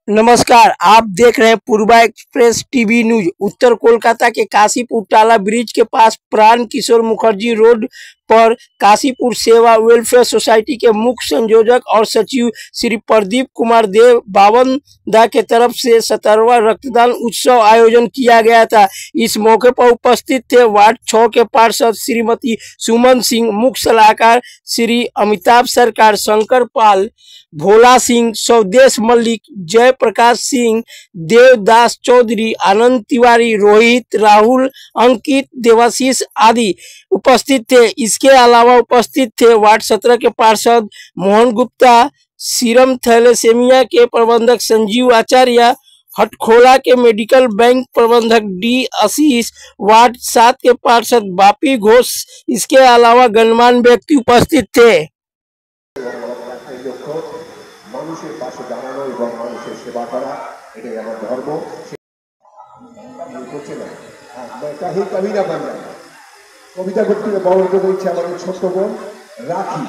नमस्कार, आप देख रहे हैं पूर्वा एक्सप्रेस टीवी न्यूज। उत्तर कोलकाता के काशीपुर टाला ब्रिज के पास प्राण किशोर मुखर्जी रोड पर काशीपुर सेवा वेलफेयर सोसाइटी के मुख्य संयोजक और सचिव श्री प्रदीप कुमार देव बावनदा के तरफ से 17वां रक्तदान उत्सव आयोजन किया गया था। इस मौके पर उपस्थित थे वार्ड 6 के पार्षद श्रीमती सुमन सिंह, मुख्य सलाहकार श्री अमिताभ सरकार, शंकर पाल, भोला सिंह, स्वदेश मल्लिक, जय प्रकाश सिंह, देवदास चौधरी, आनंद तिवारी, रोहित, राहुल, अंकित, देवाशीष आदि उपस्थित थे। इसके अलावा उपस्थित थे वार्ड 17 के पार्षद मोहन गुप्ता, सीरम थैलेसेमिया के प्रबंधक संजीव आचार्य, हटखोला के मेडिकल बैंक प्रबंधक डी आशीष, वार्ड 7 के पार्षद बापी घोष। इसके अलावा गणमान्य व्यक्ति उपस्थित थे। মানুষের পাশে দাঁড়ানো এবং মানুষের সেবা করা এটাই আমার ধর্ম। কবি না বাংলা কবিতা করতে বড় করে দিচ্ছে আমাদের ছোট্ট বোন রাখি,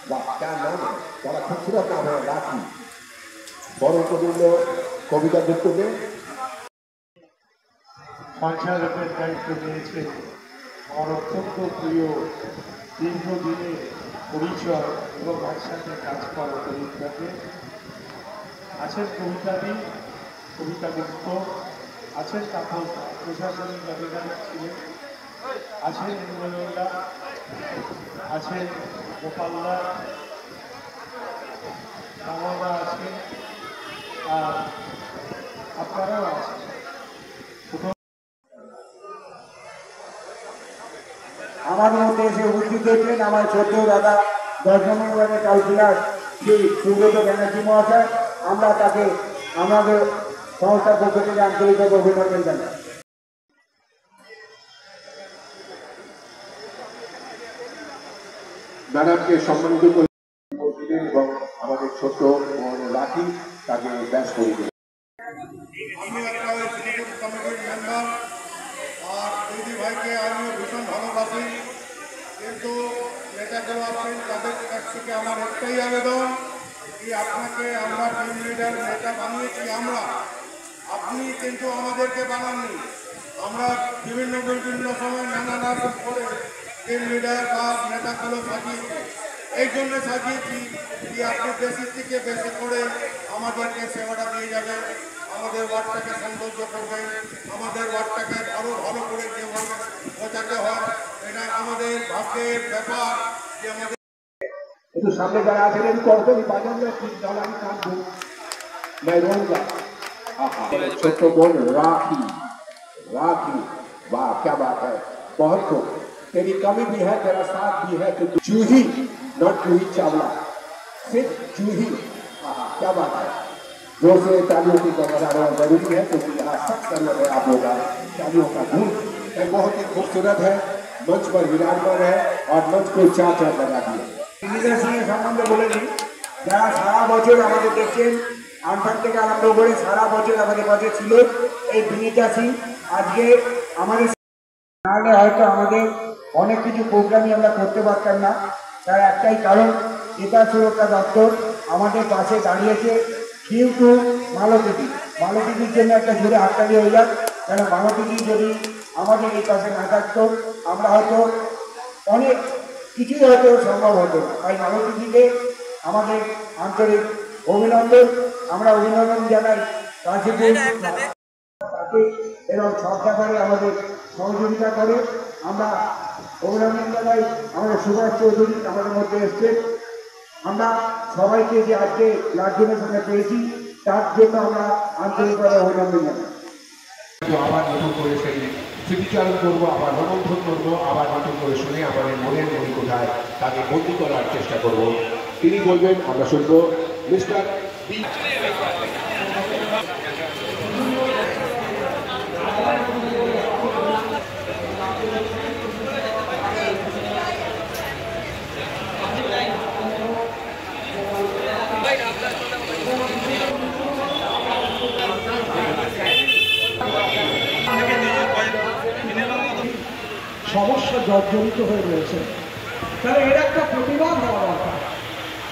বা তার নাম তারা খুচরত নাম হয় রাখি। বড় কবির কবিতা করতে সঞ্চালকের দায়িত্ব নিয়েছেন আমার অত্যন্ত প্রিয় দীর্ঘদিনের পরিচয় এবং একসাথে কাজ করা কবিতাকে আছেন কবিতাদি, কবিতা গুপ্ত আছেন, তারপর প্রশাসনিক আধিকারিক ছিলেন, আছেন ইন্দ্রনীলা, আছেন গোপালদা, রামাদা আছেন, আর আপনারাও আছেন। আমার মধ্যে এসে উপস্থিত হয়েছেন আমার ছোট দাদা 10 নম্বর ওয়ার্ডের কাউন্সিলর শ্রী সুব্রত ব্যানার্জি মহাশয়। আমরা তাকে আমাদের সংস্থার পক্ষ থেকে আন্তরিকভাবে অভিনন্দন জানাই। ম্যাডামকে সম্মানিত করে এবং আমাদের ছোট্ট বোন রাখি তাকে ব্যাস করে দিলেন। আমি একটা এক্সিকিউটিভ কমিটির মেম্বার, আর দিদি ভাইকে আমিও ভীষণ ভালোবাসি, কিন্তু নেতাগুলো আছেন তাদের কাছ থেকে আমার একটাই আবেদন কি আপনাকে আমরা টিম লিডার নেতা বানিয়েছি আমরা, আপনি কিন্তু আমাদেরকে বানাননি। আমরা বিভিন্ন সময় নানা রকম করে টিম লিডার বা নেতাগুলো সাজিয়েছি, এই জন্য সাজিয়েছি কি আপনি বেশি থেকে বেশি করে আমাদেরকে সেবাটা দিয়ে যাবেন, আমাদের ওয়ার্ডটাকে সৌন্দর্য করবেন, আমাদের ওয়ার্ডটাকে আরও ভালো করে যেভাবে বোঝাতে হয়, এটা আমাদের ভাগ্যের ব্যাপার যে আমাদের একটু সামনে যারা আছেন একটু করবেন বাজান তাহলে আমি কাঁদবো। ছোট্ট বোন राखी, राखी वाह क्या बात है, बहुत खूब। तेरी कमी भी है, तेरा साथ भी है, तो जूही नॉट जूही चावला, सिर्फ जूही। क्या बात है, जोर से तालियों की बजाना जरूरी है क्योंकि यहाँ सब जरूरत है आप लोगों का तालियों का धूम। बहुत ही खूबसूरत है, मंच पर विराजमान है और मंच को चार चार लगा दिए। বিনিতা সিংয়ের সম্বন্ধে বলে দিই, যারা সারা বছর আমাদের দেখছেন, আমফান থেকে আরম্ভ করে সারা বছর আমাদের পাশে ছিল এই বিনিতা সিং। আজকে আমাদের নাহলে হয়তো আমাদের অনেক কিছু প্রোগ্রামই আমরা করতে পারতাম না। তার একটাই কারণ, নেতা সুরক্ষা দপ্তর আমাদের পাশে দাঁড়িয়েছে। কিন্তু মালতীদি, মালতীদির জন্য একটা জোরে হাততালি হয়ে যাক, কেন মালতীদি যদি আমাদের এই পাশে না থাকতো আমরা হয়তো অনেক কিছুই হয়তো সম্ভব হতো না। তাই মালতীদিকে আমাদের আন্তরিক অভিনন্দন, আমরা অভিনন্দন জানাই কাশীপুর তাকে এবং সব ব্যাপারে আমাদের সহযোগিতা করে। আমরা অভিনন্দন জানাই আমাদের সুভাষ চৌধুরী আমাদের মধ্যে এসছে। আমরা সবাইকে যে আজকে ব্লাড ডোনেশনে পেয়েছি তার জন্য আমরা আন্তরিকভাবে অভিনন্দন জানাই। আবার নতুন করে সেই স্মৃতিচারণ করবো, আবার রোমন্থন করবো, আবার নতুন করে শুনে আমাদের মনের মনি কোথায় তাকে বন্দি করার চেষ্টা করব। তিনি বলবেন, আমরা শুনবো মিস্টার বি। সমস্যা জর্জরিত হয়ে রয়েছে, তাহলে এর একটা প্রতিবাদ হওয়া দরকার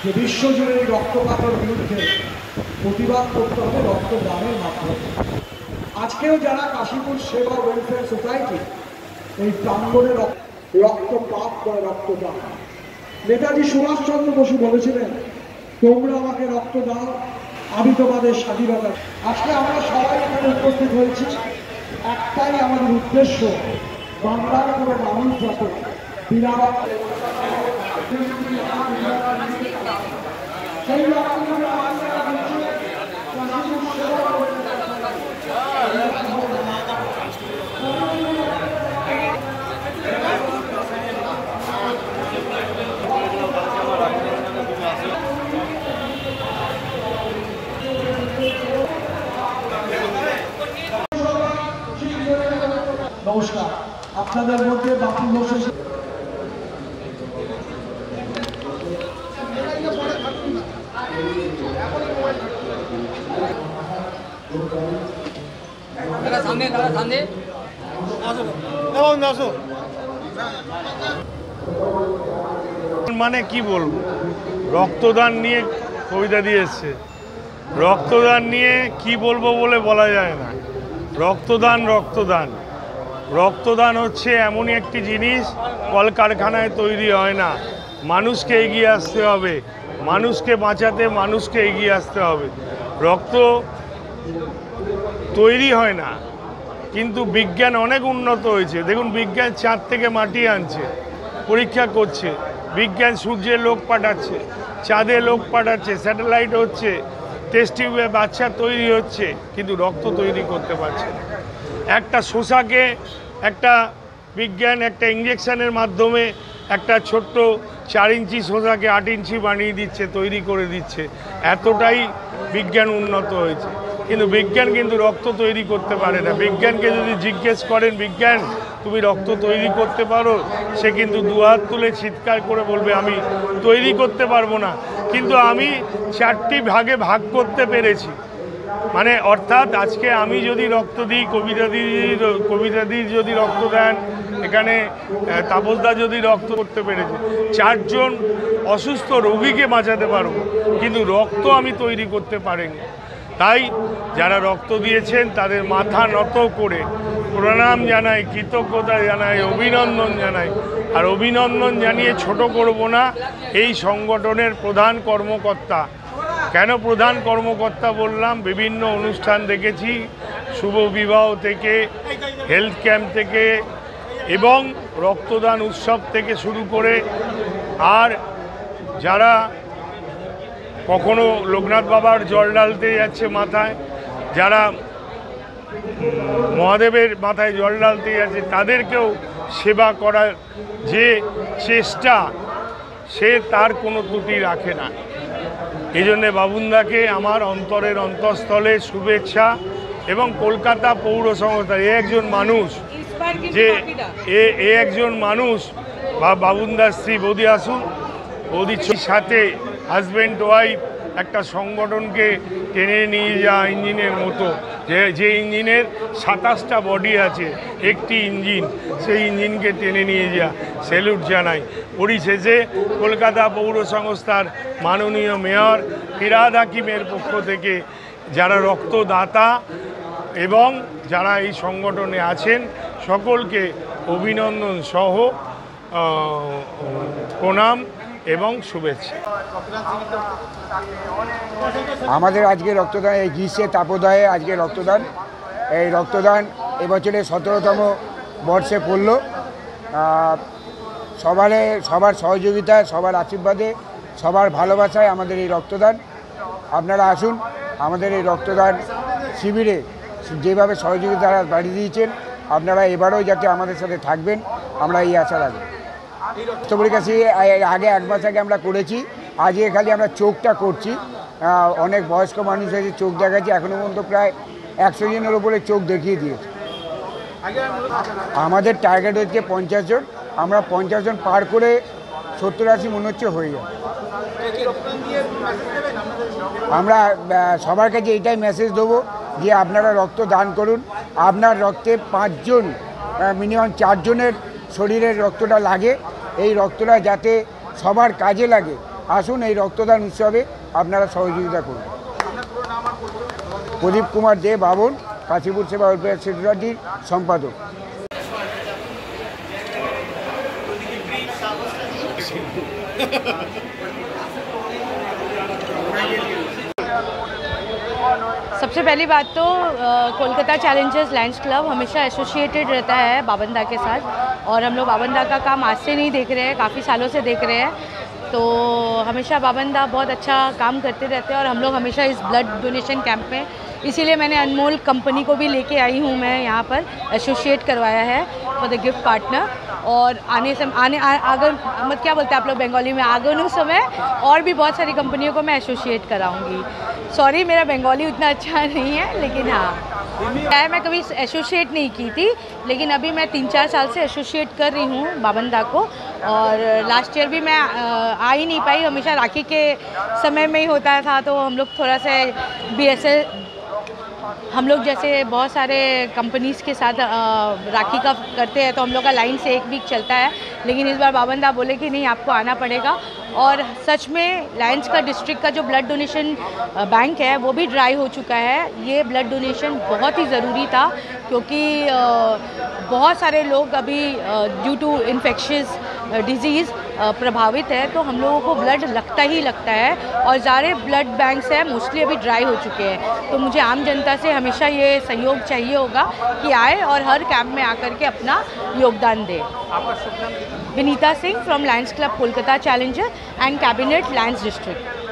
যে বিশ্বজুড়ে এই রক্তপাতের বিরুদ্ধে প্রতিবাদ করতে হবে রক্তদানের মাধ্যমে। আজকেও যারা কাশীপুর সেবা ওয়েলফেয়ার সোসাইটি এই প্রাঙ্গণে রক্তপাত বা রক্তদান, নেতাজি সুভাষচন্দ্র বসু বলেছিলেন, তোমরা আমাকে রক্ত দাও, আমি তোমাদের স্বাধীনতা। আজকে আমরা সবাই এখানে উপস্থিত হয়েছি, একটাই আমাদের উদ্দেশ্য, বাংলার কোনো মানুষ যাতে বিনা সেই নমস্কার, আপনাদের মধ্যে বাপু বসে মানে কি বলবো, রক্তদান নিয়ে কবিতা দিয়ে এসছে। রক্তদান নিয়ে কি বলবো বলে বলা যায় না। রক্তদান রক্তদান রক্তদান হচ্ছে এমনই একটি জিনিস, কলকারখানায় তৈরি হয় না। মানুষকে এগিয়ে আসতে হবে, মানুষকে বাঁচাতে মানুষকে এগিয়ে আসতে হবে। রক্ত তৈরি হয় না, কিন্তু বিজ্ঞান অনেক উন্নত হয়েছে। দেখুন, বিজ্ঞান চাঁদ থেকে মাটি আনছে, পরীক্ষা করছে। বিজ্ঞান সূর্যের লোক পাঠাচ্ছে, চাঁদে লোক পাঠাচ্ছে, স্যাটেলাইট হচ্ছে, টেস্ট টিউবে বাচ্চা তৈরি হচ্ছে, কিন্তু রক্ত তৈরি করতে পারছে না। একটা শোষাকে একটা বিজ্ঞান একটা ইঞ্জেকশনের মাধ্যমে একটা ছোট্ট 4 ইঞ্চি শোষাকে 8 ইঞ্চি বানিয়ে দিচ্ছে, তৈরি করে দিচ্ছে। এতটাই বিজ্ঞান উন্নত হয়েছে, কিন্তু বিজ্ঞান কিন্তু রক্ত তৈরি করতে পারে না। বিজ্ঞানকে যদি জিজ্ঞেস করেন, বিজ্ঞান তুমি রক্ত তৈরি করতে পারো, সে কিন্তু দুহাত তুলে চিৎকার করে বলবে আমি তৈরি করতে পারবো না, কিন্তু আমি 4টি ভাগে ভাগ করতে পেরেছি। মানে অর্থাৎ আজকে আমি যদি রক্ত দিই, কবিতাদি যদি রক্ত দেন, এখানে তাপসদা যদি রক্ত করতে পেরেছে, 4 জন অসুস্থ রোগীকে বাঁচাতে পারবো, কিন্তু রক্ত আমি তৈরি করতে পারিনি। তাই যারা রক্ত দিয়েছেন তাদের মাথা নত করে প্রণাম জানাই, কৃতজ্ঞতা জানাই, অভিনন্দন জানাই। আর অভিনন্দন জানিয়ে ছোট করব না এই সংগঠনের প্রধান কর্মকর্তা। কেন প্রধান কর্মকর্তা বললাম? বিভিন্ন অনুষ্ঠান দেখেছি, শুভ বিবাহ থেকে, হেলথ ক্যাম্প থেকে এবং রক্তদান উৎসব থেকে শুরু করে, আর যারা কখনো লোকনাথ বাবার জল ঢালতে যাচ্ছে মাথায়, যারা মহাদেবের মাথায় জল ঢালতে যাচ্ছে, তাদেরকেও সেবা করার যে চেষ্টা, সে তার কোনো ত্রুটি রাখে না। এই জন্যে বাবুনদাকে আমার অন্তরের অন্তঃস্থলে শুভেচ্ছা। এবং কলকাতা পৌর সংস্থা একজন মানুষ, যে একজন মানুষ, বা বাবুনদার স্ত্রী বৌদি আসুন, বৌদির সাথে হাজব্যান্ড ওয়াইফ একটা সংগঠনকে টেনে নিয়ে যাওয়া ইঞ্জিনের মতো, যে ইঞ্জিনের 27টা বডি আছে, একটি ইঞ্জিন, সেই ইঞ্জিনকে টেনে নিয়ে যাওয়া, স্যালুট জানাই। পরিশেষে কলকাতা পৌর সংস্থার মাননীয় মেয়র ফিরহাদ হাকিমের পক্ষ থেকে যারা রক্তদাতা এবং যারা এই সংগঠনে আছেন সকলকে অভিনন্দন সহ প্রণাম এবং শুভেচ্ছা। আমাদের আজকে রক্তদান, এই গ্রীষ্মের তাপদায়ে আজকে রক্তদান, এই রক্তদান এবছরে 17তম বর্ষে পড়ল। সবার সহযোগিতায়, সবার আশীর্বাদে, সবার ভালোবাসায় আমাদের এই রক্তদান। আপনারা আসুন আমাদের এই রক্তদান শিবিরে, যেভাবে সহযোগিতা বাড়িয়ে দিয়েছেন, আপনারা এবারেও যাতে আমাদের সাথে থাকবেন, আমরা এই আশা রাখি। রক্তপরীক্ষা আগে 1 মাস আগে আমরা করেছি, আজকে খালি আমরা চোখটা করছি। অনেক বয়স্ক মানুষ হয়েছে, চোখ দেখাচ্ছি, এখনও পর্যন্ত প্রায় 100 জনের উপরে চোখ দেখিয়ে দিয়েছে। আমাদের টার্গেট হচ্ছে 50 জন, আমরা 50 জন পার করে 70-80 মনে হচ্ছে হয়ে যাবে। আমরা সবার কাছে এইটাই মেসেজ দেবো যে আপনারা রক্ত দান করুন। আপনার রক্তে 5 জন, মিনিমাম 4 জনের শরীরের রক্তটা লাগে, এই রক্তটা যাতে সবার কাজে লাগে। আসুন এই রক্তদান উৎসবে আপনারা সহযোগিতা করুন। প্রদীপ কুমার দে বাবন, কাশীপুর সেবা ওয়েলফেয়ার সোসাইটির সম্পাদক। सबसे पहली बात तो कोलकाता चैलेंजर्स लायंस क्लब हमेशा एसोसिएटेड रहता है बाबनदा के साथ, और हम लोग बाबनदा का काम आज से नहीं देख रहे हैं, काफ़ी सालों से देख रहे हैं। तो हमेशा बाबनदा बहुत अच्छा काम करते रहते हैं और हम लोग हमेशा इस ब्लड डोनेशन कैंप में, इसीलिए मैंने अनमोल कंपनी को भी लेके आई हूँ मैं यहाँ पर, एसोसिएट करवाया है फॉर द गिफ्ट पार्टनर। और आगे मत क्या बोलते हैं आप लोग बंगाली में, आगनु समय और भी बहुत सारी कंपनियों को मैं एसोसिएट कराऊंगी। सॉरी मेरा बंगाली उतना अच्छा नहीं है, लेकिन हाँ मैं कभी एसोसिएट नहीं की थी, लेकिन अभी मैं 3-4 साल से एसोसिएट कर रही हूँ बाबनदा को। और लास्ट ईयर भी मैं आ ही नहीं पाई, हमेशा राखी के समय में ही होता था, तो हम लोग थोड़ा सा BSL हम लोग जैसे बहुत सारे कंपनीज़ के साथ राखी का करते हैं, तो हम लोग का लाइन से 1 वीक चलता है। लेकिन इस बार बाबनदा बोले कि नहीं आपको आना पड़ेगा, और सच में लायंस का डिस्ट्रिक्ट का जो ब्लड डोनेशन बैंक है वो भी ड्राई हो चुका है। ये ब्लड डोनेशन बहुत ही ज़रूरी था, क्योंकि बहुत सारे लोग अभी ड्यू टू इन्फेक्शियस डिजीज़ प्रभावित है, तो हम लोगों को ब्लड लगता ही लगता है, और सारे ब्लड बैंक्स हैं मोस्टली अभी ड्राई हो चुके हैं। तो मुझे आम जनता से हमेशा ये सहयोग चाहिए होगा कि आए और हर कैंप में आकर के अपना योगदान दे। Vinita Singh from Lions Club Kolkata challenger and cabinet Lions district.